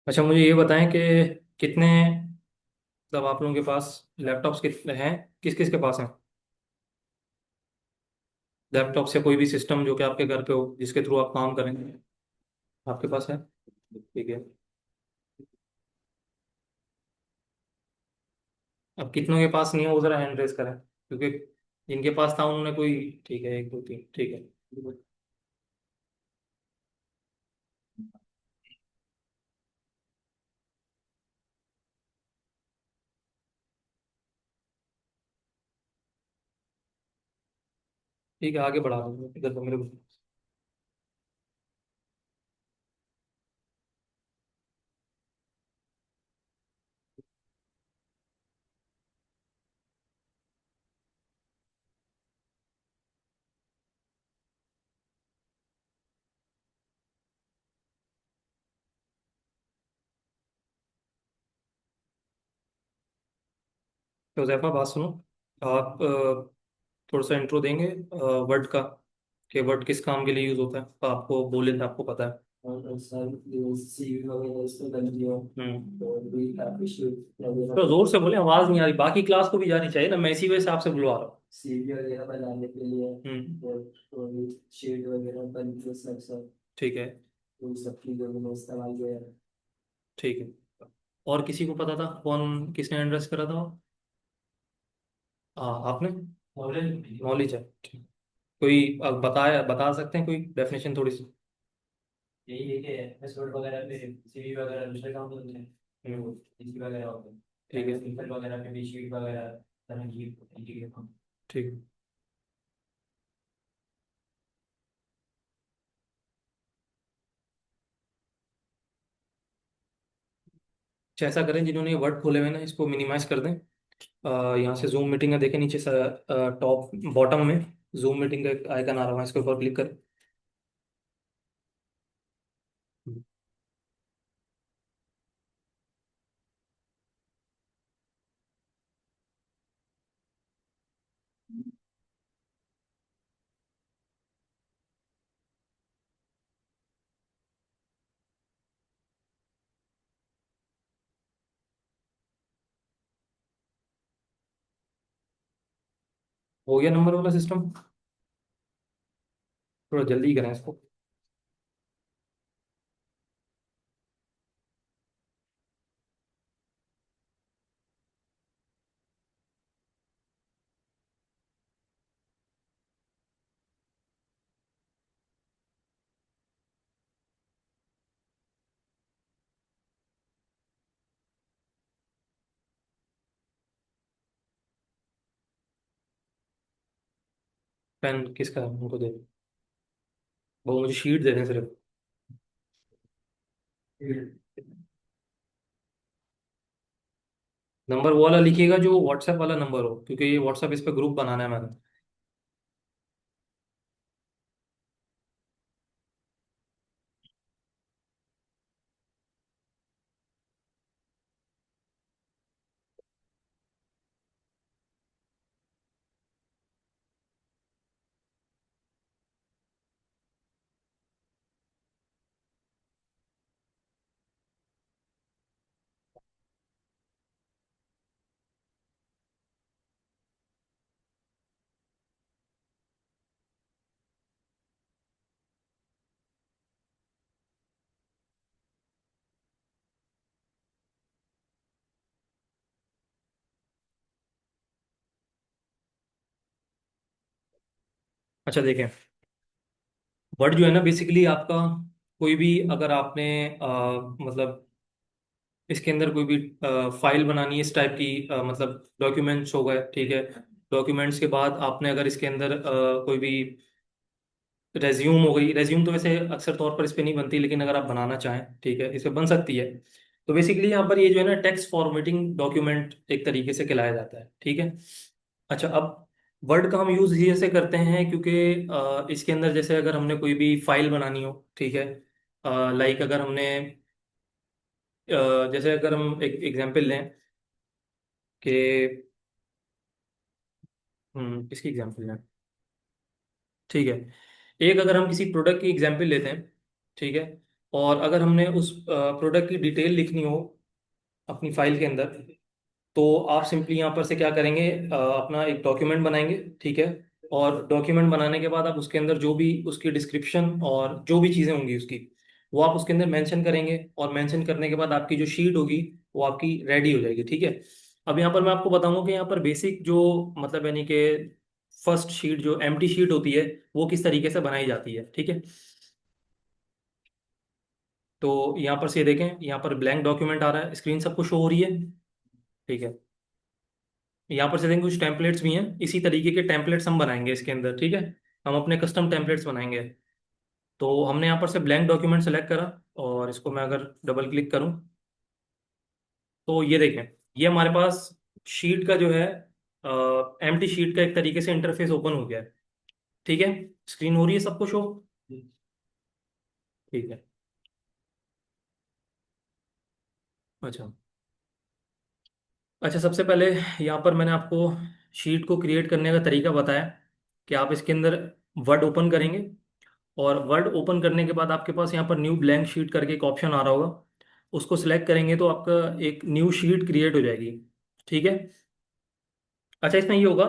अच्छा, मुझे ये बताएं कि कितने, मतलब आप लोगों के पास लैपटॉप्स कितने हैं, किस किस के पास हैं लैपटॉप या कोई भी सिस्टम जो कि आपके घर पे हो जिसके थ्रू आप काम करेंगे, आपके पास है? ठीक है। अब कितनों के पास नहीं है वो जरा हैंड रेस करें, क्योंकि जिनके पास था उन्होंने कोई। ठीक है, एक दो तीन, ठीक है। ठीक है, आगे बढ़ा दो इधर को मेरे को। तो जैफा बात सुनो, आप थोड़ा सा इंट्रो देंगे वर्ड का, कि वर्ड किस काम के लिए यूज होता है, तो आपको बोले थे, आपको पता है। और सर जो सीवी वगैरह इस पे बन दिया और भी काफी शीट वगैरह तो बन जोर से बोले, आवाज नहीं आ रही, बाकी क्लास को भी जानी चाहिए ना, मैं इसी वजह से आपसे बुलवा रहा हूँ। सीवी वगैरह बनाने के लिए हम्म। और भी शीट वगैरह बन के सब सब ठीक है। उन सब चीजों में इस्तेमाल किया है। ठीक है। और किसी को पता था, कौन किसने एड्रेस करा था? हाँ, आपने। नॉलेज है, ठीक। कोई बताया, बता सकते हैं कोई डेफिनेशन थोड़ी सी? यही है कि एपिसोड वगैरह पे सीवी वगैरह दूसरे काम होते हैं हम्म। इसी वगैरह होते ठीक है। हैं सिंपल वगैरह पे भी शीट वगैरह तरह की ठीक है। ठीक है। अच्छा, ऐसा करें, जिन्होंने ये वर्ड खोले हुए हैं ना, इसको मिनिमाइज कर दें। यहाँ से जूम मीटिंग है, देखें नीचे टॉप बॉटम में जूम मीटिंग का एक आइकन आ रहा है, इसके ऊपर क्लिक करें। हो गया नंबर वाला सिस्टम? थोड़ा जल्दी करें इसको। पेन किसका है, उनको दे दो। वो मुझे शीट दे दें सिर्फ। नंबर वो वाला लिखिएगा जो व्हाट्सएप वाला नंबर हो, क्योंकि ये व्हाट्सएप, इस पर ग्रुप बनाना है मैंने। अच्छा देखें, वर्ड जो है ना, बेसिकली आपका कोई भी, अगर आपने मतलब इसके अंदर कोई भी फाइल बनानी है इस टाइप की, मतलब डॉक्यूमेंट्स हो गए, ठीक है। डॉक्यूमेंट्स के बाद आपने अगर इसके अंदर कोई भी रेज्यूम हो गई, रेज्यूम तो वैसे अक्सर तौर पर इस पे नहीं बनती, लेकिन अगर आप बनाना चाहें, ठीक है, इस पे बन सकती है। तो बेसिकली यहाँ पर ये जो है ना, टेक्स्ट फॉर्मेटिंग डॉक्यूमेंट एक तरीके से कहलाया जाता है, ठीक है। अच्छा, अब वर्ड का हम यूज ये से करते हैं, क्योंकि इसके अंदर जैसे अगर हमने कोई भी फाइल बनानी हो, ठीक है, लाइक अगर हमने जैसे अगर हम एक एग्जांपल लें कि, किसकी एग्जांपल लें, ठीक है, एक अगर हम किसी प्रोडक्ट की एग्जांपल लेते हैं, ठीक है, और अगर हमने उस प्रोडक्ट की डिटेल लिखनी हो अपनी फाइल के अंदर, तो आप सिंपली यहाँ पर से क्या करेंगे, अपना एक डॉक्यूमेंट बनाएंगे, ठीक है। और डॉक्यूमेंट बनाने के बाद आप उसके अंदर जो भी उसकी डिस्क्रिप्शन और जो भी चीज़ें होंगी उसकी, वो आप उसके अंदर मेंशन करेंगे। और मेंशन करने के बाद आपकी जो शीट होगी वो आपकी रेडी हो जाएगी, ठीक है। अब यहाँ पर मैं आपको बताऊंगा कि यहाँ पर बेसिक जो मतलब यानी कि फर्स्ट शीट जो एम्प्टी शीट होती है वो किस तरीके से बनाई जाती है, ठीक है। तो यहाँ पर से देखें, यहाँ पर ब्लैंक डॉक्यूमेंट आ रहा है, स्क्रीन सबको शो हो रही है, ठीक है। यहाँ पर से देखें कुछ टेम्पलेट्स भी हैं, इसी तरीके के टेम्पलेट्स हम बनाएंगे इसके अंदर, ठीक है। हम अपने कस्टम टेम्पलेट्स बनाएंगे। तो हमने यहाँ पर से ब्लैंक डॉक्यूमेंट सेलेक्ट करा, और इसको मैं अगर डबल क्लिक करूँ, तो ये देखें, ये हमारे पास शीट का जो है एम्प्टी शीट का एक तरीके से इंटरफेस ओपन हो गया है, ठीक है। स्क्रीन हो रही है सबको शो, ठीक है। अच्छा, अच्छा, सबसे पहले यहाँ पर मैंने आपको शीट को क्रिएट करने का तरीका बताया कि आप इसके अंदर वर्ड ओपन करेंगे, और वर्ड ओपन करने के बाद आपके पास यहाँ पर न्यू ब्लैंक शीट करके एक ऑप्शन आ रहा होगा, उसको सिलेक्ट करेंगे तो आपका एक न्यू शीट क्रिएट हो जाएगी, ठीक है। अच्छा, इसमें ये होगा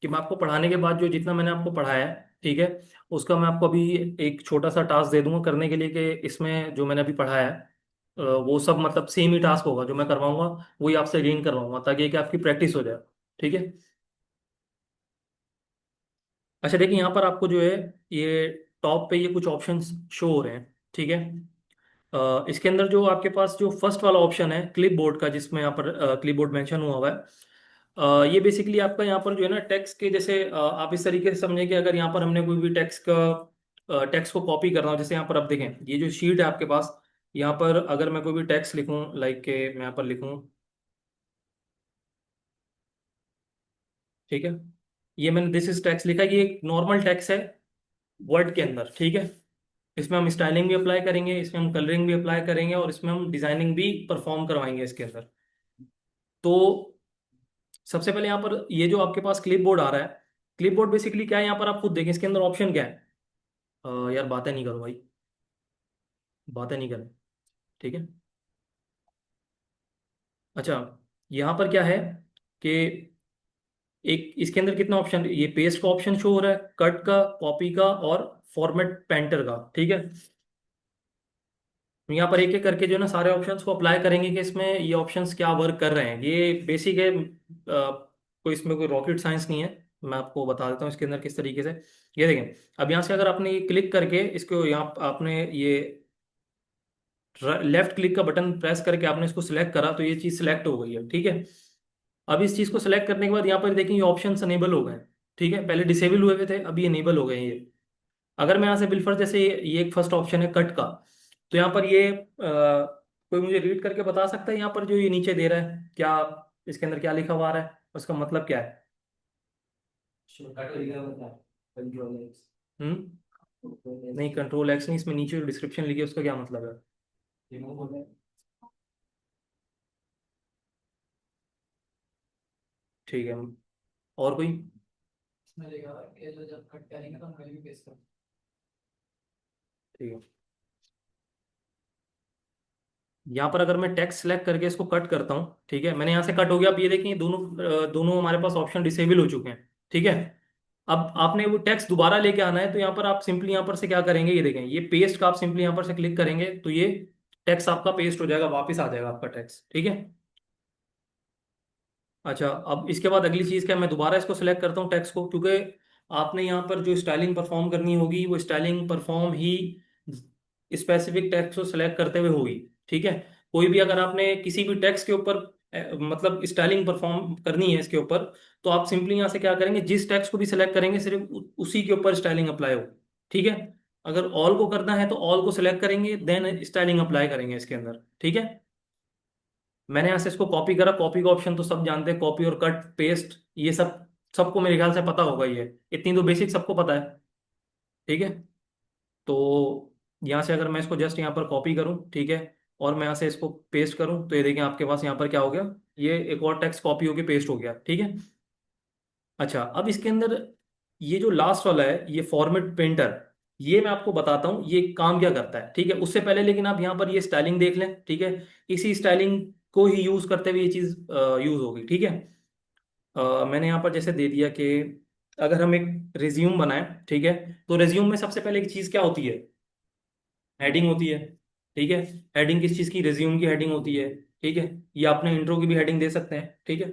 कि मैं आपको पढ़ाने के बाद जो जितना मैंने आपको पढ़ाया है, ठीक है, उसका मैं आपको अभी एक छोटा सा टास्क दे दूंगा करने के लिए, कि इसमें जो मैंने अभी पढ़ाया है वो सब मतलब सेम ही टास्क होगा जो मैं करवाऊंगा, वही आपसे गेन करवाऊंगा, ताकि कि आपकी प्रैक्टिस हो जाए, ठीक है। अच्छा, देखिए यहाँ पर आपको जो है ये टॉप पे ये कुछ ऑप्शंस शो हो रहे हैं, ठीक है। इसके अंदर जो आपके पास जो फर्स्ट वाला ऑप्शन है क्लिप बोर्ड का, जिसमें यहाँ पर क्लिप बोर्ड मैंशन हुआ हुआ है, ये बेसिकली आपका यहाँ पर जो है ना टेक्स्ट के जैसे आप इस तरीके से समझें कि अगर यहाँ पर हमने कोई भी टेक्स्ट को कॉपी करना हो, जैसे यहाँ पर आप देखें ये जो शीट है आपके पास, यहाँ पर अगर मैं कोई भी टेक्स्ट लिखूं, लाइक के मैं यहाँ पर लिखूं, ठीक है, ये मैंने दिस इज टेक्स्ट लिखा, ये एक नॉर्मल टेक्स्ट है वर्ड के अंदर, ठीक है। इसमें हम स्टाइलिंग भी अप्लाई करेंगे, इसमें हम कलरिंग भी अप्लाई करेंगे, और इसमें हम डिजाइनिंग भी परफॉर्म करवाएंगे इसके अंदर। तो सबसे पहले यहाँ पर ये जो आपके पास क्लिप बोर्ड आ रहा है, क्लिप बोर्ड बेसिकली क्या है, यहाँ पर आप खुद देखें इसके अंदर ऑप्शन क्या है। यार बातें नहीं करो भाई, बातें नहीं करें, ठीक है। अच्छा, यहाँ पर क्या है कि एक इसके अंदर कितना ऑप्शन, ये पेस्ट का ऑप्शन शो हो रहा है, कट का, कॉपी का, और फॉर्मेट पेंटर का, ठीक है। तो यहाँ पर एक एक करके जो है ना सारे ऑप्शंस को अप्लाई करेंगे कि इसमें ये ऑप्शंस क्या वर्क कर रहे हैं, ये बेसिक है, कोई इसमें कोई रॉकेट साइंस नहीं है। मैं आपको बता देता हूँ इसके अंदर किस तरीके से। ये देखें, अब यहाँ से अगर आपने ये क्लिक करके इसको यहाँ आपने ये लेफ्ट क्लिक का बटन प्रेस करके आपने इसको सिलेक्ट करा, तो ये चीज़ सिलेक्ट हो गई है, ठीक है। अब इस चीज़ को सिलेक्ट करने के बाद यहाँ पर देखें ये ऑप्शन अनेबल हो गए हैं, ठीक है, पहले डिसेबल हुए हुए थे, अभी इनेबल हो गए हैं ये। अगर मैं यहाँ से बिलफर जैसे ये एक फर्स्ट ऑप्शन है कट का, तो यहाँ पर ये कोई मुझे रीड करके बता सकता है यहाँ पर जो ये नीचे दे रहा है क्या, इसके अंदर क्या लिखा हुआ आ रहा है, उसका मतलब क्या है। छोटा करेगा बता कंट्रोल एक्स। हम्म, नहीं, कंट्रोल एक्स नहीं, इसमें नीचे जो डिस्क्रिप्शन लिखी है उसका क्या मतलब है। रिमूव हो गया। ठीक है, और कोई। इसमें देखा ये जो जब कट करेंगे तो हम कहीं भी पेस्ट कर। ठीक है, यहाँ पर अगर मैं टेक्स्ट सेलेक्ट करके इसको कट करता हूँ, ठीक है, मैंने यहाँ से कट हो गया, अब ये देखिए दोनों दोनों हमारे पास ऑप्शन डिसेबल हो चुके हैं, ठीक है। अब आपने वो टेक्स्ट दोबारा लेके आना है, तो यहाँ पर आप सिंपली यहाँ पर से क्या करेंगे, ये देखें, ये पेस्ट का आप सिंपली यहाँ पर से क्लिक करेंगे तो ये टेक्स्ट आपका पेस्ट हो जाएगा, वापस आ जाएगा आपका टेक्स्ट, ठीक है। अच्छा, अब इसके बाद अगली चीज़ क्या है, मैं दोबारा इसको सिलेक्ट करता हूँ टेक्स्ट को, क्योंकि आपने यहाँ पर जो स्टाइलिंग परफॉर्म करनी होगी वो स्टाइलिंग परफॉर्म ही स्पेसिफिक टेक्स्ट को सिलेक्ट करते हुए होगी, ठीक है। कोई भी अगर आपने किसी भी टेक्स्ट के ऊपर मतलब स्टाइलिंग परफॉर्म करनी है इसके ऊपर, तो आप सिंपली यहाँ से क्या करेंगे, जिस टेक्स्ट को भी सिलेक्ट करेंगे सिर्फ उसी के ऊपर स्टाइलिंग अप्लाई हो, ठीक है। अगर ऑल को करना है तो ऑल को सिलेक्ट करेंगे, देन स्टाइलिंग अप्लाई करेंगे इसके अंदर, ठीक है। मैंने यहाँ से इसको कॉपी करा, कॉपी का ऑप्शन तो सब जानते हैं, कॉपी और कट पेस्ट, ये सब सबको मेरे ख्याल से पता होगा, ये इतनी तो बेसिक सबको पता है, ठीक है। तो यहाँ से अगर मैं इसको जस्ट यहाँ पर कॉपी करूँ, ठीक है, और मैं यहाँ से इसको पेस्ट करूँ, तो ये देखें आपके पास यहाँ पर क्या हो गया, ये एक और टेक्स्ट कॉपी होकर पेस्ट हो गया, ठीक है। अच्छा, अब इसके अंदर ये जो लास्ट वाला है ये फॉर्मेट पेंटर, ये मैं आपको बताता हूँ ये काम क्या करता है, ठीक है। उससे पहले लेकिन आप यहाँ पर ये स्टाइलिंग देख लें, ठीक है। इसी स्टाइलिंग को ही यूज करते हुए ये चीज यूज होगी, ठीक है। मैंने यहाँ पर जैसे दे दिया कि अगर हम एक रिज्यूम बनाएं, ठीक है, तो रिज्यूम में सबसे पहले एक चीज क्या होती है, हेडिंग होती है, ठीक है। हेडिंग किस चीज की, रिज्यूम की हेडिंग होती है, ठीक है। या अपने इंट्रो की भी हेडिंग दे सकते हैं, ठीक है।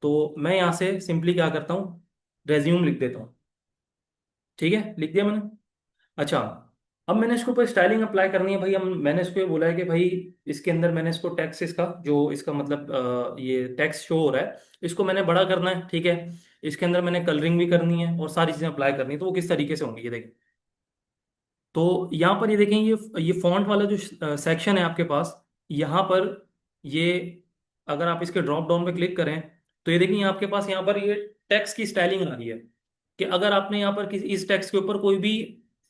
तो मैं यहाँ से सिंपली क्या करता हूँ, रेज्यूम लिख देता हूँ, ठीक है, लिख दिया मैंने। अच्छा, अब मैंने इसके ऊपर स्टाइलिंग अप्लाई करनी है भाई। हम मैंने इसको ये बोला है कि भाई इसके अंदर मैंने इसको टेक्स्ट, इसका जो इसका मतलब ये टेक्स्ट शो हो रहा है, इसको मैंने बड़ा करना है, ठीक है। इसके अंदर मैंने कलरिंग भी करनी है और सारी चीज़ें अप्लाई करनी है, तो वो किस तरीके से होंगी ये देखें। तो यहाँ पर ये देखें, ये फॉन्ट वाला जो सेक्शन है आपके पास, यहाँ पर ये अगर आप इसके ड्रॉप डाउन पे क्लिक करें, तो ये देखिए आपके पास यहाँ पर ये टेक्स्ट की स्टाइलिंग आ रही है, कि अगर आपने यहाँ पर किसी इस टेक्स्ट के ऊपर कोई भी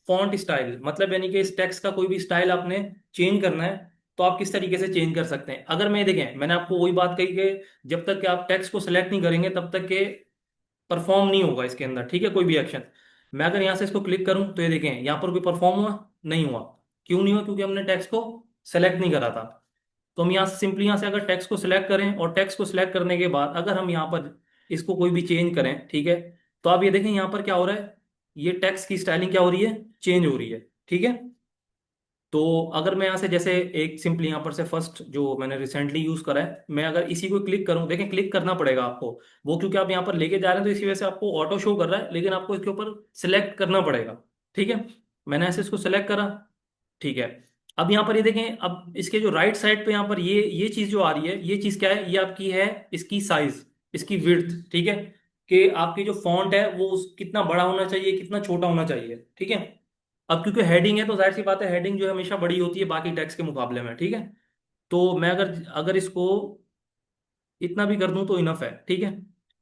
फॉन्ट स्टाइल, मतलब यानी कि इस टेक्स्ट का कोई भी स्टाइल आपने चेंज करना है, तो आप किस तरीके से चेंज कर सकते हैं। अगर मैं देखें, मैंने आपको वही बात कही कि जब तक कि आप टेक्स्ट को सिलेक्ट नहीं करेंगे तब तक के परफॉर्म नहीं होगा इसके अंदर, ठीक है, कोई भी एक्शन। मैं अगर यहाँ से इसको क्लिक करूँ तो ये देखें यहाँ पर कोई परफॉर्म हुआ, नहीं हुआ। क्यों नहीं हुआ, क्योंकि हमने टेक्स्ट को सेलेक्ट नहीं करा था। तो हम यहाँ से सिंपली यहाँ से अगर टेक्स्ट को सिलेक्ट करें और टेक्स्ट को सिलेक्ट करने के बाद अगर हम यहाँ पर इसको कोई भी चेंज करें, ठीक है, तो आप ये देखें यहाँ पर क्या हो रहा है, ये टेक्स्ट की स्टाइलिंग क्या हो रही है, चेंज हो रही है, ठीक है। तो अगर मैं यहाँ से जैसे एक सिंपली यहाँ पर से फर्स्ट जो मैंने रिसेंटली यूज करा है, मैं अगर इसी को क्लिक करूँ, देखें क्लिक करना पड़ेगा आपको, वो क्योंकि आप यहाँ पर लेके जा रहे हैं तो इसी वजह से आपको ऑटो शो कर रहा है, लेकिन आपको इसके ऊपर सिलेक्ट करना पड़ेगा, ठीक है। मैंने ऐसे इसको सेलेक्ट करा, ठीक है। अब यहाँ पर ये देखें, अब इसके जो राइट साइड पे यहाँ पर ये चीज जो आ रही है, ये चीज क्या है, ये आपकी है इसकी साइज, इसकी विड्थ, ठीक है, कि आपकी जो फॉन्ट है वो कितना बड़ा होना चाहिए, कितना छोटा होना चाहिए, ठीक है। अब क्योंकि हेडिंग है तो जाहिर सी बात है, हेडिंग जो है हमेशा बड़ी होती है बाकी टेक्स्ट के मुकाबले में, ठीक है। तो मैं अगर अगर इसको इतना भी कर दूं तो इनफ है, ठीक है।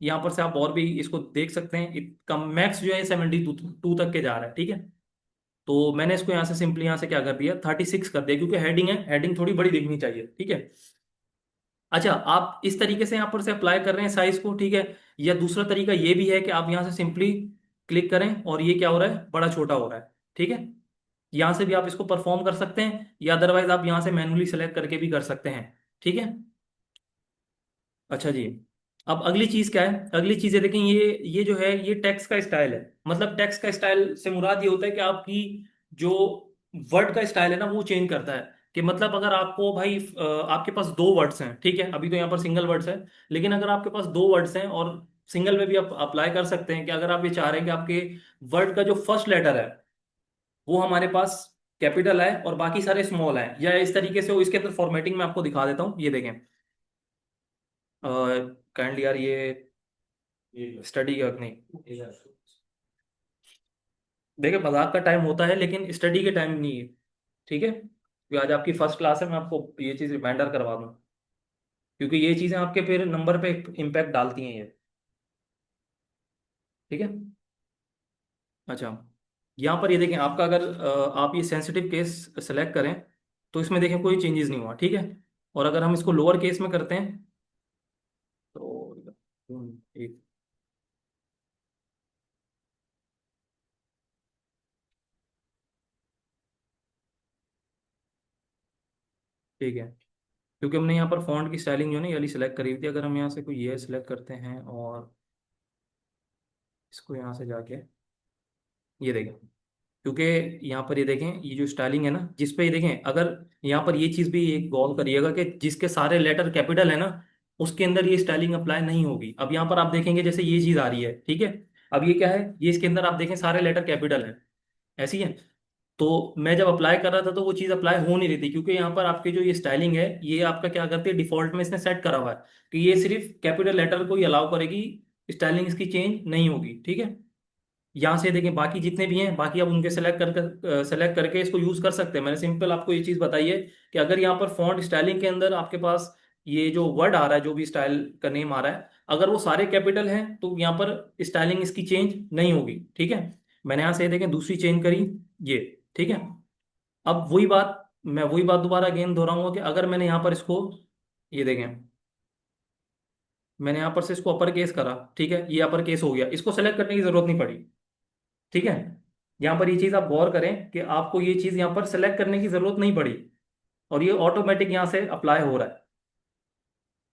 यहाँ पर से आप और भी इसको देख सकते हैं, कम मैक्स जो है 72 तक के जा रहा है, ठीक है। तो मैंने इसको यहाँ से सिंपली यहाँ से क्या कर दिया, 36 कर दिया, क्योंकि हेडिंग है, हेडिंग थोड़ी बड़ी दिखनी चाहिए, ठीक है। अच्छा, आप इस तरीके से यहाँ पर से अप्लाई कर रहे हैं साइज को, ठीक है। या दूसरा तरीका ये भी है कि आप यहाँ से सिंपली क्लिक करें और ये क्या हो रहा है, बड़ा छोटा हो रहा है, ठीक है। यहाँ से भी आप इसको परफॉर्म कर सकते हैं, या अदरवाइज आप यहाँ से मैन्युअली सेलेक्ट करके भी कर सकते हैं, ठीक है। अच्छा जी, अब अगली चीज क्या है, अगली चीज ये देखें, ये जो है ये टेक्स्ट का स्टाइल है। मतलब टेक्स्ट का स्टाइल से मुराद ये होता है कि आपकी जो वर्ड का स्टाइल है ना वो चेंज करता है। कि मतलब अगर आपको भाई आपके पास दो वर्ड्स हैं, ठीक है, अभी तो यहाँ पर सिंगल वर्ड्स है, लेकिन अगर आपके पास दो वर्ड्स हैं और सिंगल में भी आप अप्लाई कर सकते हैं, कि अगर आप ये चाह रहे हैं कि आपके वर्ड का जो फर्स्ट लेटर है वो हमारे पास कैपिटल है और बाकी सारे स्मॉल हैं, या इस तरीके से हो, इसके अंदर फॉर्मेटिंग में आपको दिखा देता हूँ, ये देखें काइंडली यार, ये स्टडी का नहीं, देखिए मजाक का टाइम होता है लेकिन स्टडी के टाइम नहीं है, ठीक है, क्योंकि आज आपकी फर्स्ट क्लास है, मैं आपको ये चीज़ रिमाइंडर करवा दूँ, क्योंकि ये चीज़ें आपके फिर नंबर पे इम्पैक्ट डालती हैं ये, ठीक है। अच्छा, यहाँ पर ये देखें आपका अगर आप ये सेंसिटिव केस सेलेक्ट करें तो इसमें देखें कोई चेंजेस नहीं हुआ, ठीक है। और अगर हम इसको लोअर केस में करते हैं तो एक, ठीक है, क्योंकि हमने यहाँ पर फॉन्ट की स्टाइलिंग जो है ना ये वाली सेलेक्ट करी हुई थी, अगर हम यहाँ से कोई ये सेलेक्ट करते हैं और इसको यहाँ से जाके ये देखें, क्योंकि यहाँ पर ये देखें ये जो स्टाइलिंग है ना जिस पे ये देखें, अगर यहाँ पर ये चीज़ भी एक गौर करिएगा कि जिसके सारे लेटर कैपिटल है ना उसके अंदर ये स्टाइलिंग अप्लाई नहीं होगी। अब यहाँ पर आप देखेंगे जैसे ये चीज़ आ रही है, ठीक है, अब ये क्या है, ये इसके अंदर आप देखें सारे लेटर कैपिटल है, ऐसी है। तो मैं जब अप्लाई कर रहा था तो वो चीज़ अप्लाई हो नहीं रही थी, क्योंकि यहाँ पर आपकी जो ये स्टाइलिंग है ये आपका क्या करती है, डिफॉल्ट में इसने सेट करा हुआ है कि ये सिर्फ कैपिटल लेटर को ही अलाउ करेगी, स्टाइलिंग इसकी चेंज नहीं होगी, ठीक है। यहाँ से देखें बाकी जितने भी हैं बाकी आप उनके सेलेक्ट करके इसको यूज कर सकते हैं। मैंने सिंपल आपको ये चीज़ बताई है कि अगर यहाँ पर फॉन्ट स्टाइलिंग के अंदर आपके पास ये जो वर्ड आ रहा है, जो भी स्टाइल का नेम आ रहा है, अगर वो सारे कैपिटल हैं तो यहाँ पर स्टाइलिंग इसकी चेंज नहीं होगी, ठीक है। मैंने यहाँ से देखें दूसरी चेंज करी, ये, ठीक है। अब वही बात दोबारा अगेन दोहराऊंगा कि अगर मैंने यहाँ पर इसको, ये देखें, मैंने यहाँ पर से इसको अपर केस करा, ठीक है, ये अपर केस हो गया, इसको सेलेक्ट करने की जरूरत नहीं पड़ी, ठीक है। यहाँ पर ये चीज़ आप गौर करें कि आपको ये चीज़ यहाँ पर सेलेक्ट करने की ज़रूरत नहीं पड़ी, और ये ऑटोमेटिक यहाँ से अप्लाई हो रहा है।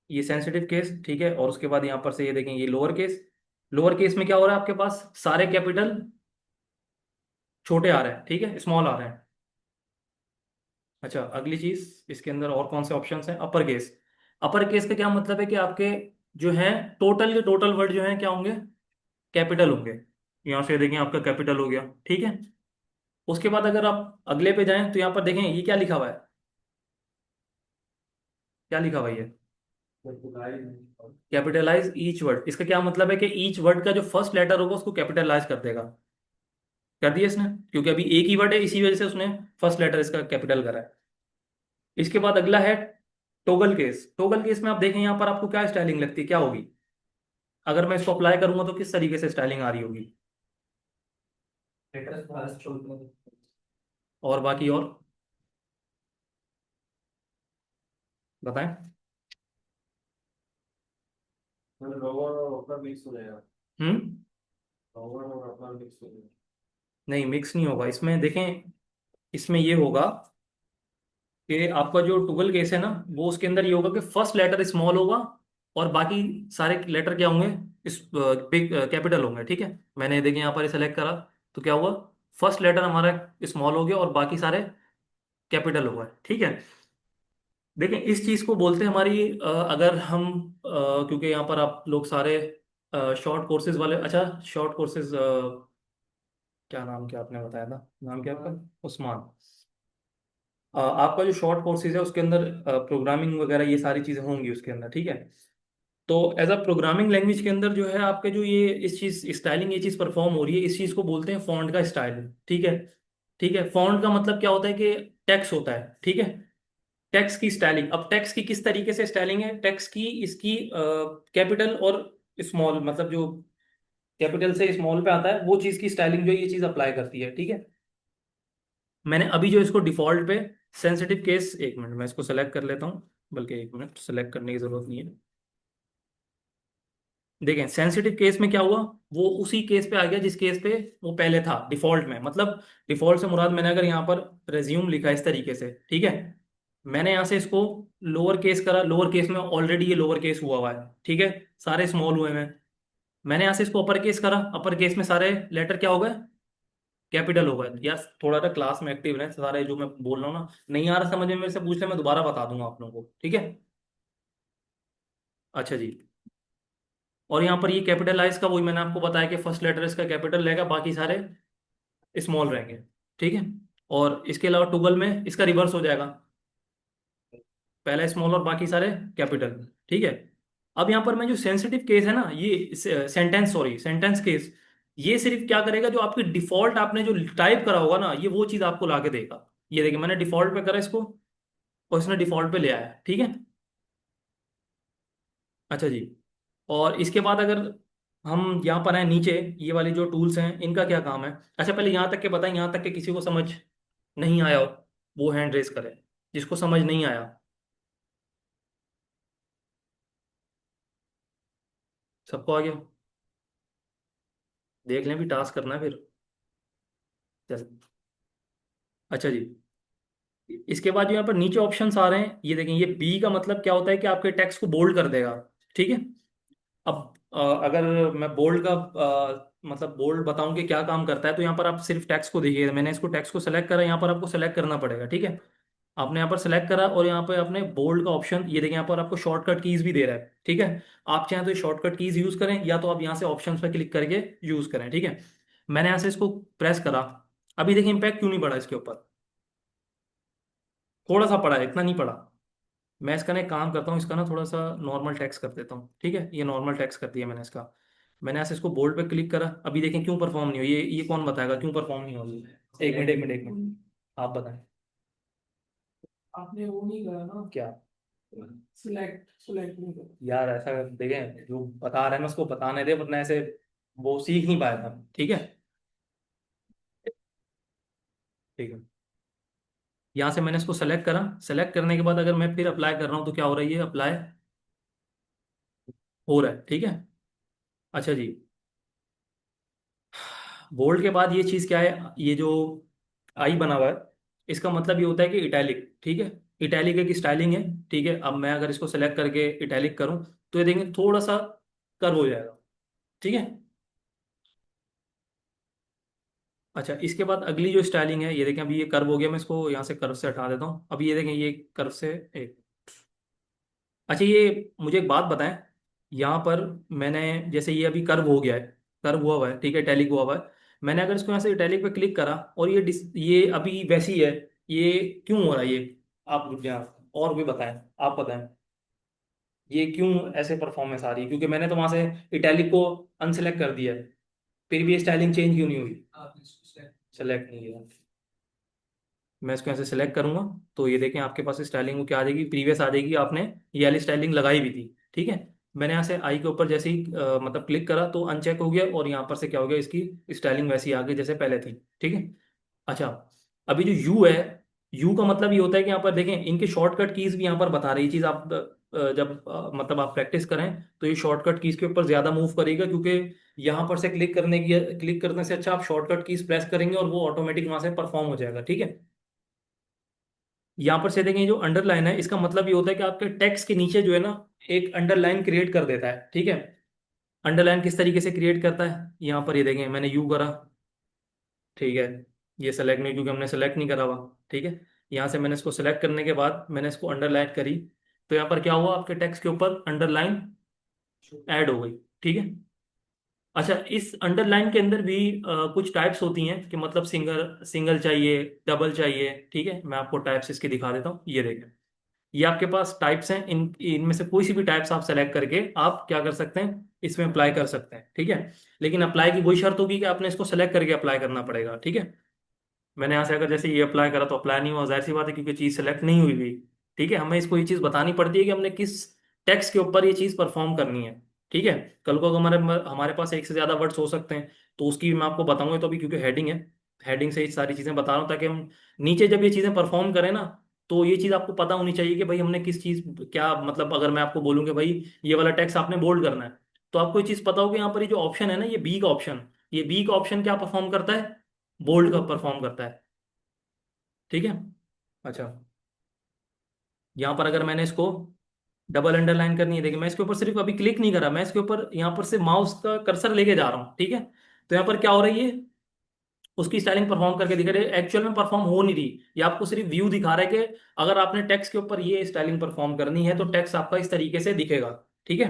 ये सेंसिटिव केस, ठीक है। और उसके बाद यहाँ पर से ये देखें, ये लोअर केस। लोअर केस में क्या हो रहा है, आपके पास सारे कैपिटल छोटे आ रहे हैं, ठीक है, स्मॉल आ रहे हैं। अच्छा, अगली चीज इसके अंदर और कौन से ऑप्शंस हैं? Upper case. अपर केस का क्या मतलब है कि आपके जो है टोटल के टोटल वर्ड जो है क्या होंगे, कैपिटल होंगे। यहाँ से देखें आपका कैपिटल हो गया, ठीक है। उसके बाद अगर आप अगले पे जाएं तो यहाँ पर देखें ये क्या लिखा हुआ है, क्या लिखा हुआ है ये, कैपिटलाइज ईच वर्ड। इसका क्या मतलब है कि ईच वर्ड का जो फर्स्ट लेटर होगा उसको कैपिटलाइज कर देगा। कर दिया इसने, क्योंकि अभी एक ही वर्ड है, इसी वजह से उसने फर्स्ट लेटर इसका कैपिटल करा है। इसके बाद अगला है टोगल केस। टोगल केस में आप देखें यहाँ पर आपको क्या स्टाइलिंग लगती है, क्या होगी? अगर मैं इसको अप्लाई करूंगा तो किस तरीके से स्टाइलिंग आ रही होगी? लेटेस्ट फास्ट छोड़ने और बाकी और बताएं। लोअर और अपर मिक्स हो जाएगा। हम्म। लोअर और अपर मिक्स हो जाएगा। नहीं, मिक्स नहीं होगा इसमें, देखें इसमें ये होगा कि आपका जो टोगल केस है ना, वो उसके अंदर ये होगा कि फर्स्ट लेटर स्मॉल होगा और बाकी सारे लेटर क्या होंगे, इस बिग कैपिटल होंगे, ठीक है। मैंने देखें यहाँ पर सेलेक्ट करा तो क्या हुआ, फर्स्ट लेटर हमारा स्मॉल हो गया और बाकी सारे कैपिटल हो गए, ठीक है। देखें इस चीज को बोलते हैं हमारी अगर हम क्योंकि यहाँ पर आप लोग सारे शॉर्ट कोर्सेज वाले, अच्छा शॉर्ट कोर्सेज, क्या नाम, क्या आपने बताया था, नाम क्या आपका? उस्मान। आपका जो शॉर्ट कोर्सेज है उसके अंदर प्रोग्रामिंग वगैरह ये सारी चीजें होंगी उसके अंदर, ठीक है। तो एज अ प्रोग्रामिंग लैंग्वेज के अंदर जो है आपके जो ये इस चीज स्टाइलिंग ये चीज परफॉर्म हो रही है, इस चीज को बोलते हैं फॉन्ट का स्टाइल, ठीक है। ठीक है, फॉन्ट का मतलब क्या होता है कि टेक्स्ट होता है, ठीक है। टेक्स्ट की स्टाइलिंग, अब टेक्स्ट की किस तरीके से स्टाइलिंग है, टेक्स्ट की इसकी कैपिटल और स्मॉल, मतलब जो कैपिटल से स्मॉल पे आता है वो चीज की स्टाइलिंग जो है ये चीज अप्लाई करती है, ठीक है। मैंने अभी जो इसको डिफॉल्ट पे सेंसिटिव केस, एक मिनट मैं इसको सेलेक्ट कर लेता हूँ, बल्कि एक मिनट सेलेक्ट करने की जरूरत नहीं है। देखें सेंसिटिव केस में क्या हुआ, वो उसी केस पे आ गया जिस केस पे वो पहले था डिफॉल्ट में, मतलब डिफॉल्ट से मुराद मैंने अगर यहाँ पर रेज्यूम लिखा है इस तरीके से, ठीक है। मैंने यहाँ से इसको लोअर केस करा, लोअर केस में ऑलरेडी ये लोअर केस हुआ है, ठीक है, सारे स्मॉल हुए हैं। मैंने यहाँ से इसको अपर केस करा, अपर केस में सारे लेटर क्या हो गए, कैपिटल हो गए। यार थोड़ा सा क्लास में एक्टिव रहे, सारे जो मैं बोल रहा हूँ ना नहीं आ रहा समझ में मेरे से पूछ ले, मैं दोबारा बता दूंगा आप लोगों को, ठीक है। अच्छा जी। और यहाँ पर ये कैपिटलाइज का वही मैंने आपको बताया कि फर्स्ट लेटर इसका कैपिटल रहेगा, बाकी सारे स्मॉल रहेंगे, ठीक है। और इसके अलावा टूगल में इसका रिवर्स हो जाएगा, पहला स्मॉल और बाकी सारे कैपिटल, ठीक है। अब यहाँ पर मैं जो सेंसिटिव केस है ना, ये सेंटेंस, सॉरी सेंटेंस केस, ये सिर्फ क्या करेगा, जो आपकी डिफॉल्ट आपने जो टाइप करा होगा ना, ये वो चीज आपको ला के देगा। ये देखिए मैंने डिफॉल्ट पे करा इसको और इसने डिफॉल्ट पे ले आया, ठीक है। अच्छा जी। और इसके बाद अगर हम यहाँ पर आए नीचे, ये वाले जो टूल्स हैं इनका क्या काम है? अच्छा पहले यहाँ तक के बताएं, यहाँ तक के किसी को समझ नहीं आया हो वो हैंड रेस करे, जिसको समझ नहीं आया। सबको आ गया? देख लें भी, टास्क करना है फिर। चल। अच्छा जी। इसके बाद जो यहाँ पर नीचे ऑप्शंस आ रहे हैं, ये देखें, ये बी का मतलब क्या होता है कि आपके टेक्स्ट को बोल्ड कर देगा, ठीक है। अब अगर मैं बोल्ड का मतलब बोल्ड बताऊं कि क्या काम करता है, तो यहाँ पर आप सिर्फ टेक्स्ट को देखिए, मैंने इसको टेक्स्ट को सेलेक्ट करा, यहाँ पर आपको सेलेक्ट करना पड़ेगा, ठीक है। आपने यहाँ पर सेलेक्ट करा और यहाँ पे आपने बोल्ड का ऑप्शन, ये देखिए यहाँ पर आपको शॉर्टकट कीज भी दे रहा है, ठीक है। आप चाहें तो शॉर्टकट कीज यूज करें, या तो आप यहाँ से ऑप्शन पर क्लिक करके यूज करें, ठीक है। मैंने यहाँ से इसको प्रेस करा, अभी देखिए इम्पैक्ट क्यों नहीं पड़ा इसके ऊपर, थोड़ा सा पड़ा है, इतना नहीं पड़ा। मैं इसका ना एक काम करता हूँ, इसका ना थोड़ा सा नॉर्मल टेक्स्ट कर देता हूँ, ठीक है। ये नॉर्मल टेक्स्ट कर दिया मैंने इसका। मैंने ऐसे इसको बोल्ड पे क्लिक करा, अभी देखें क्यों परफॉर्म नहीं हो, ये कौन बताएगा क्यों परफॉर्म नहीं हो रही? एक मिनट एक मिनट एक मिनट, आप बताएं। आपने वो नहीं करा ना, क्या? सिलेक्ट सिलेक्ट नहीं करा। यार ऐसा देखें, जो बता रहे हैं ना उसको बताने दे, वरना ऐसे वो सीख नहीं पाएगा, ठीक है। ठीक है, यहाँ से मैंने इसको सेलेक्ट करा, सेलेक्ट करने के बाद अगर मैं फिर अप्लाई कर रहा हूँ तो क्या हो रहा है, ये अप्लाई हो रहा है, ठीक है। अच्छा जी। बोल्ड के बाद ये चीज़ क्या है, ये जो आई बना हुआ है, इसका मतलब ये होता है कि इटैलिक, ठीक है। इटैलिक एक स्टाइलिंग है, ठीक है। अब मैं अगर इसको सेलेक्ट करके इटैलिक करूं तो ये देखेंगे थोड़ा सा कर्व हो जाएगा, ठीक है। अच्छा, इसके बाद अगली जो स्टाइलिंग है, ये देखें अभी ये कर्व हो गया, मैं इसको यहाँ से कर्व से हटा देता हूँ। अभी ये देखें ये कर्व से एक, अच्छा ये मुझे एक बात बताएं, यहाँ पर मैंने, जैसे ये अभी कर्व हो गया है, कर्व हुआ हुआ है, ठीक है, इटैलिक हुआ हुआ है। मैंने अगर इसको यहाँ से इटैलिक पे क्लिक करा और ये अभी वैसी है, ये क्यों हो रहा है ये? आप रुक जाए, और भी बताएं, आप बताएं ये क्यों ऐसे परफॉर्मेंस आ रही है, क्योंकि मैंने तो वहां से इटैलिक को अनसेलेक्ट कर दिया है, फिर भी ये स्टाइलिंग चेंज क्यों नहीं हुई? सेलेक्ट नहीं हुआ। मैं इसको ऐसे सेलेक्ट करूंगा तो ये देखें आपके पास स्टाइलिंग को क्या आ जाएगी, प्रीवियस आ जाएगी, आपने ये वाली स्टाइलिंग लगाई भी थी, ठीक है। मैंने यहाँ से आई के ऊपर जैसे ही मतलब क्लिक करा तो अनचेक हो गया, और यहाँ पर से क्या हो गया, इसकी स्टाइलिंग वैसी आ गई जैसे पहले थी, ठीक है। अच्छा, अभी जो यू है, यू का मतलब ये होता है कि यहाँ पर देखें इनके शॉर्टकट कीज भी यहाँ पर बता रही चीज, आप जब मतलब आप प्रैक्टिस करें तो ये शॉर्टकट कीज के ऊपर ज्यादा मूव करेगा, क्योंकि यहाँ पर से क्लिक करने से अच्छा आप शॉर्टकट कीज प्रेस करेंगे और वो ऑटोमेटिक वहां से परफॉर्म हो जाएगा, ठीक है। यहाँ पर से देखें जो अंडरलाइन है, इसका मतलब ये होता है कि आपके टेक्स्ट के नीचे जो है ना, एक अंडरलाइन क्रिएट कर देता है, ठीक है। अंडरलाइन किस तरीके से क्रिएट करता है, यहाँ पर ये देखें मैंने यू करा, ठीक है। ये सेलेक्ट नहीं, क्योंकि हमने सेलेक्ट नहीं करा हुआ, ठीक है। यहाँ से मैंने इसको सेलेक्ट करने के बाद मैंने इसको अंडरलाइन करी, तो यहाँ पर क्या हुआ, आपके टेक्स्ट के ऊपर अंडरलाइन ऐड हो गई, ठीक है। अच्छा, इस अंडरलाइन के अंदर भी कुछ टाइप्स होती हैं कि मतलब सिंगल सिंगल चाहिए, डबल चाहिए, ठीक है। मैं आपको टाइप्स इसके दिखा देता हूँ, ये देखें, ये आपके पास टाइप्स हैं, इन इनमें से कोई सी भी टाइप्स आप सेलेक्ट करके आप क्या कर सकते हैं, इसमें अप्लाई कर सकते हैं, ठीक है। लेकिन अप्लाई की वही शर्त होगी कि आपने इसको सेलेक्ट करके अप्लाई करना पड़ेगा, ठीक है। मैंने यहाँ से अगर जैसे ये अप्लाई करा तो अप्लाई नहीं हुआ, जाहिर सी बात है, क्योंकि चीज़ सेलेक्ट नहीं हुई हुई, ठीक है। हमें इसको ये चीज़ बतानी पड़ती है कि हमने किस टेक्स्ट के ऊपर ये चीज़ परफॉर्म करनी है, ठीक है। कल को अगर हमारे हमारे पास एक से ज़्यादा वर्ड्स हो सकते हैं, तो उसकी भी मैं आपको बताऊंगा, तो अभी क्योंकि हेडिंग है, हेडिंग से ये सारी चीज़ें बता रहा हूँ ताकि हम नीचे जब ये चीज़ें परफॉर्म करें ना, तो ये चीज़ आपको पता होनी चाहिए कि भाई हमने किस चीज़, क्या मतलब, अगर मैं आपको बोलूँ कि भाई ये वाला टेक्स्ट आपने बोल्ड करना है, तो आपको ये चीज़ पता हो कि यहाँ पर ये जो ऑप्शन है ना, ये बी का ऑप्शन, ये बी का ऑप्शन क्या परफॉर्म करता है, बोल्ड का परफॉर्म करता है, ठीक है। अच्छा, यहाँ पर अगर मैंने इसको डबल अंडरलाइन करनी है, देखिए मैं इसके ऊपर सिर्फ अभी क्लिक नहीं करा, मैं इसके ऊपर यहाँ पर से माउस का कर्सर लेके जा रहा हूँ, ठीक है। तो यहाँ पर क्या हो रही है, उसकी स्टाइलिंग परफॉर्म करके दिखा रही है, एक्चुअल में परफॉर्म हो नहीं रही, ये आपको सिर्फ व्यू दिखा रहा है कि अगर आपने टेक्स्ट के ऊपर ये स्टाइलिंग परफॉर्म करनी है तो टेक्स्ट आपका इस तरीके से दिखेगा, ठीक है।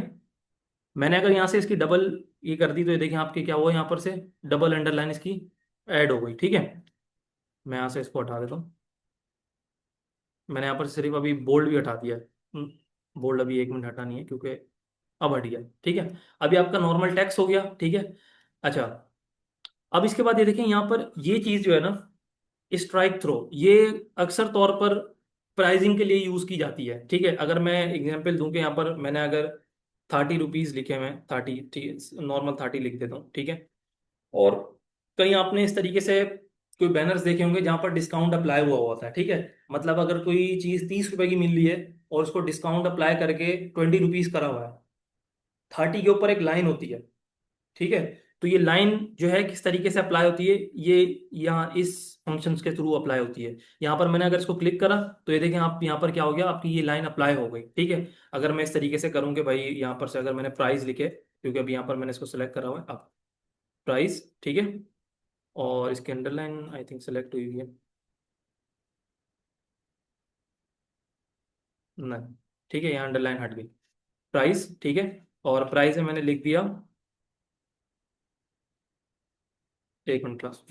मैंने अगर यहाँ से इसकी डबल ये कर दी तो ये देखिए आपके क्या हुआ, यहाँ पर से डबल अंडरलाइन इसकी ऐड हो गई, ठीक है। मैं यहाँ से इसको हटा देता हूँ, मैंने यहाँ पर सिर्फ अभी बोल्ड भी हटा दिया है, बोल्ड अभी 1 मिनट हटानी है क्योंकि अब हट गया, ठीक है। अभी आपका नॉर्मल टेक्स्ट हो गया, ठीक है। अच्छा, अब इसके बाद ये देखें यहाँ पर ये चीज़ जो है ना, स्ट्राइक थ्रो, ये अक्सर तौर पर प्राइजिंग के लिए यूज़ की जाती है, ठीक है। अगर मैं एग्जांपल दूं कि यहाँ पर मैंने अगर 30 रुपीज़ लिखे हुए हैं, 30, ठीक है, नॉर्मल 30 लिख देता हूँ, ठीक है। और कहीं आपने इस तरीके से कोई बैनर्स देखे होंगे जहां पर डिस्काउंट अप्लाई हुआ होता है, ठीक है। मतलब अगर कोई चीज 30 रुपए की मिल रही है और उसको डिस्काउंट अप्लाई करके 20 रुपीज करा हुआ है, 30 के ऊपर एक लाइन होती है, ठीक है। तो ये लाइन जो है किस तरीके से अप्लाई होती है, ये यहाँ इस फंक्शंस के थ्रू अप्लाई होती है। यहाँ पर मैंने अगर इसको क्लिक करा तो ये देखें आप, यहाँ पर क्या हो गया, आपकी ये लाइन अप्लाई हो गई, ठीक है। अगर मैं इस तरीके से करूँ कि भाई यहाँ पर से अगर मैंने प्राइस लिखे, क्योंकि अभी यहाँ पर मैंने इसको सेलेक्ट करा हुआ है, अब प्राइस, ठीक है, और इसके अंडरलाइन आई थिंक सेलेक्ट हुई हुई है, नहीं, ठीक है, यहाँ अंडरलाइन हट गई, प्राइस, ठीक है। और प्राइस में मैंने लिख दिया, 1 मिनट क्लास,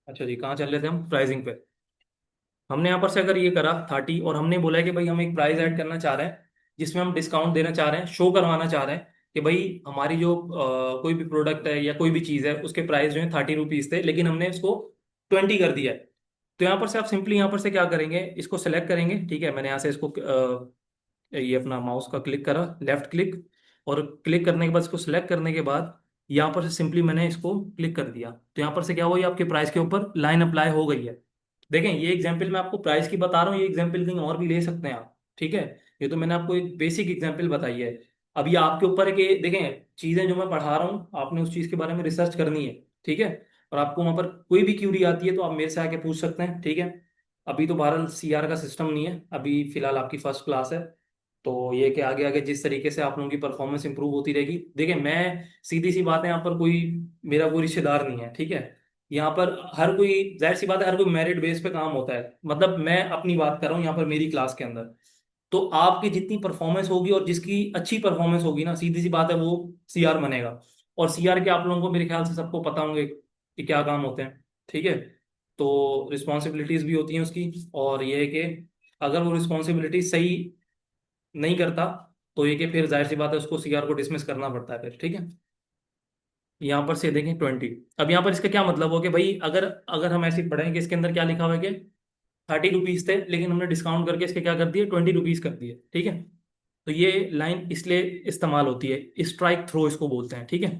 अच्छा जी, कहाँ चल रहे थे हम, प्राइसिंग पे। हमने यहाँ पर से अगर ये करा 30 और हमने बोला है कि भाई हम एक प्राइस ऐड करना चाह रहे हैं, जिसमें हम डिस्काउंट देना चाह रहे हैं, शो करवाना चाह रहे हैं कि भाई हमारी जो कोई भी प्रोडक्ट है या कोई भी चीज़ है उसके प्राइस जो है 30 रुपीज़ थे, लेकिन हमने इसको 20 कर दिया है। तो यहाँ पर से आप सिंपली यहाँ पर से क्या करेंगे, इसको सेलेक्ट करेंगे। ठीक है, मैंने यहाँ से इसको ये अपना माउस का क्लिक करा, लेफ्ट क्लिक, और क्लिक करने के बाद इसको सिलेक्ट करने के बाद यहाँ पर से सिंपली मैंने इसको क्लिक कर दिया। तो यहाँ पर से क्या हुआ, ये आपके प्राइस के ऊपर लाइन अप्लाई हो गई है। देखें, ये एग्जाम्पल मैं आपको प्राइस की बता रहा हूँ, ये एग्जाम्पल कहीं और भी ले सकते हैं आप। ठीक है, ये तो मैंने आपको एक बेसिक एग्जाम्पल बताई है। अब ये आपके ऊपर है कि देखें, चीज़ें जो मैं पढ़ा रहा हूँ आपने उस चीज़ के बारे में रिसर्च करनी है। ठीक है, और आपको वहाँ पर कोई भी क्यूरी आती है तो आप मेरे से आके पूछ सकते हैं। ठीक है, अभी तो बहरहाल सीआर का सिस्टम नहीं है, अभी फिलहाल आपकी फर्स्ट क्लास है। तो ये कि आगे आगे जिस तरीके से आप लोगों की परफॉर्मेंस इंप्रूव होती रहेगी। देखिए, मैं सीधी सी बात है, यहाँ पर कोई मेरा कोई रिश्तेदार नहीं है। ठीक है, यहाँ पर हर कोई, जाहिर सी बात है, हर कोई मेरिट बेस पे काम होता है। मतलब मैं अपनी बात कर रहा हूँ यहाँ पर मेरी क्लास के अंदर। तो आपकी जितनी परफॉर्मेंस होगी और जिसकी अच्छी परफॉर्मेंस होगी ना, सीधी सी बात है, वो सीआर बनेगा। और सीआर के आप लोगों को मेरे ख्याल से सबको पता होंगे कि क्या काम होते हैं। ठीक है, तो रिस्पॉन्सिबिलिटीज भी होती हैं उसकी, और ये है कि अगर वो रिस्पॉन्सिबिलिटी सही नहीं करता तो ये कि फिर जाहिर सी बात है उसको सीआर को डिसमिस करना पड़ता है फिर। ठीक है, यहाँ पर से देखें 20। अब यहाँ पर इसका क्या मतलब हो कि भाई अगर अगर हम ऐसे पढ़ें कि इसके अंदर क्या लिखा हुआ है कि 30 रुपीज़ थे, लेकिन हमने डिस्काउंट करके इसके क्या कर दिए, 20 रुपीज़ कर दिए। ठीक है, तो ये लाइन इसलिए इस्तेमाल होती है, स्ट्राइक थ्रो इसको बोलते हैं। ठीक है,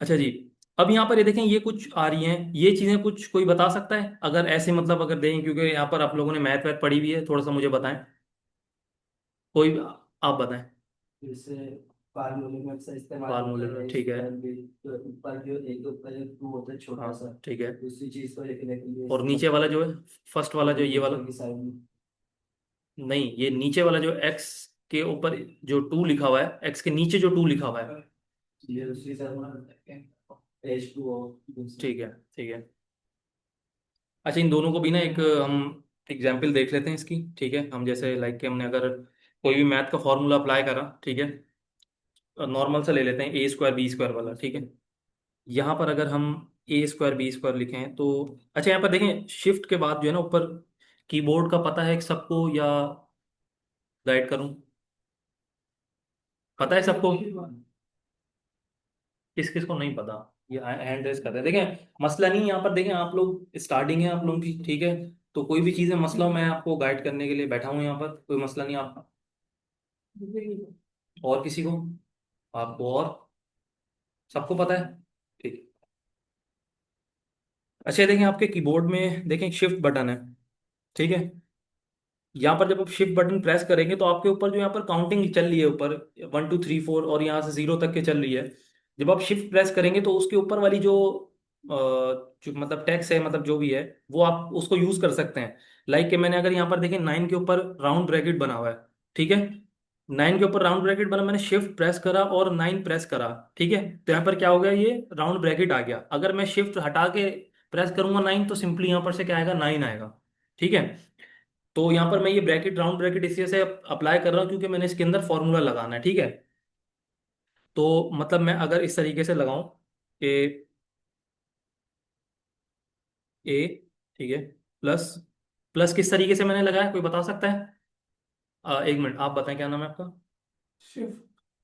अच्छा जी। अब यहाँ पर ये देखें, ये कुछ आ रही हैं ये चीज़ें, कुछ कोई बता सकता है अगर ऐसे, मतलब अगर दें, क्योंकि यहाँ पर आप लोगों ने मैथ वैथ पढ़ी हुई है, थोड़ा सा मुझे बताएं कोई, आप बताएं। जैसे फार्मूले का इस्तेमाल फार्मूले करते में, हैं ठीक है। इसका भी, तो ऊपर जो एक ऊपर एक टू होता है छोटा हाँ, सा, ठीक है। दूसरी चीज को लिखने के लिए और नीचे वाला जो है, फर्स्ट वाला जो ये वाला, नीचे की साइड में। नहीं, ये नीचे वाला जो एक्स के ऊपर जो 2 लिखा हुआ है, एक्स के नीचे जो 2 लिखा हुआ है। ये दूसरी साइड में एच टू ओ दूसरी। ठीक है, ठीक है। अच्छा, इन दोनों को भी ना एक हम एग्जाम्पल देख लेते हैं इसकी। ठीक है, हम जैसे लाइक कि हमने अगर कोई भी मैथ का फॉर्मूला अप्लाई करा, ठीक है, नॉर्मल सा ले लेते हैं, ए स्क्वायर बी स्क्वायर वाला। ठीक है, यहाँ पर अगर हम ए स्क्वायर बी स्क्वायर लिखें तो, अच्छा यहाँ पर देखें, शिफ्ट के बाद जो है ना ऊपर कीबोर्ड का पता है कि सबको, या गाइड करूँ, पता है सबको, किस किस को नहीं पता, ये हैंड रेस करते हैं। देखें, मसला नहीं है यहाँ पर, देखें आप लोग स्टार्टिंग है आप लोगों की। ठीक है, तो कोई भी चीज़ है, मसला हो, मैं आपको गाइड करने के लिए बैठा हूँ यहाँ पर, कोई मसला नहीं आप, और किसी को, आपको, और सबको पता है। ठीक, अच्छा ये देखें, आपके कीबोर्ड में देखें एक शिफ्ट बटन है। ठीक है, यहाँ पर जब आप शिफ्ट बटन प्रेस करेंगे तो आपके ऊपर जो यहाँ पर काउंटिंग चल रही है, ऊपर 1 2 3 4, और यहाँ से 0 तक के चल रही है। जब आप शिफ्ट प्रेस करेंगे तो उसके ऊपर वाली जो मतलब टेक्स्ट है, मतलब जो भी है, वो आप उसको यूज कर सकते हैं। लाइक कि मैंने अगर यहाँ पर देखें 9 के ऊपर राउंड ब्रैकेट बना हुआ है। ठीक है, 9 के ऊपर राउंड ब्रैकेट बना, मैंने शिफ्ट प्रेस करा और 9 प्रेस करा। ठीक है, तो यहाँ पर क्या हो गया, ये राउंड ब्रैकेट आ गया। अगर मैं शिफ्ट हटा के प्रेस करूंगा 9, तो सिंपली यहाँ पर से क्या आएगा, 9 आएगा। ठीक है, तो यहाँ पर मैं ये ब्रैकेट, राउंड ब्रैकेट इसलिए से अप्लाई कर रहा हूँ क्योंकि मैंने इसके अंदर फॉर्मूला लगाना है। ठीक है, तो मतलब मैं अगर इस तरीके से लगाऊं कि ए, ठीक है, प्लस, प्लस किस तरीके से मैंने लगाया, कोई बता सकता है? 1 मिनट, आप बताएं क्या नाम है आपका? शिफ्ट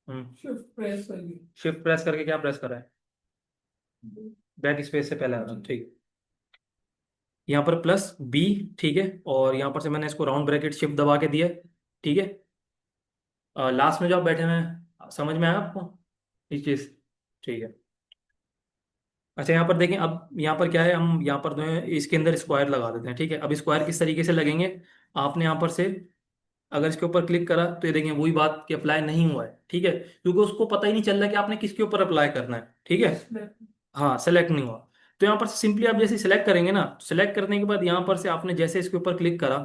हम्म, शिफ्ट प्रेस करिए। शिफ्ट प्रेस करके क्या प्रेस करा है? बैक स्पेस से पहले आ रहा है, ठीक। यहाँ पर प्लस बी, ठीक है, और यहाँ पर से मैंने इसको राउंड ब्रैकेट शिफ्ट दबा के दिया है। ठीक है, लास्ट में जो आप बैठे हुए हैं, समझ में आया आपको इस चीज़? ठीक है, अच्छा यहाँ पर देखें, अब यहाँ पर क्या है, हम यहाँ पर जो है इसके अंदर स्क्वायर लगा देते हैं। ठीक है, अब स्क्वायर किस तरीके से लगेंगे, आपने यहाँ पर से अगर इसके ऊपर क्लिक करा तो ये देखें वही बात कि अप्लाई नहीं हुआ है। ठीक है, क्योंकि उसको पता ही नहीं चल रहा कि आपने किसके ऊपर अप्लाई करना है। ठीक है, हाँ, सेलेक्ट नहीं हुआ। तो यहाँ पर सिंपली आप जैसे सिलेक्ट करेंगे ना, सिलेक्ट करने के बाद यहाँ पर से आपने जैसे इसके ऊपर क्लिक करा,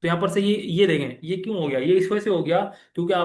तो यहाँ पर से ये देखें ये क्यों हो गया, ये इस वजह से हो गया क्योंकि आप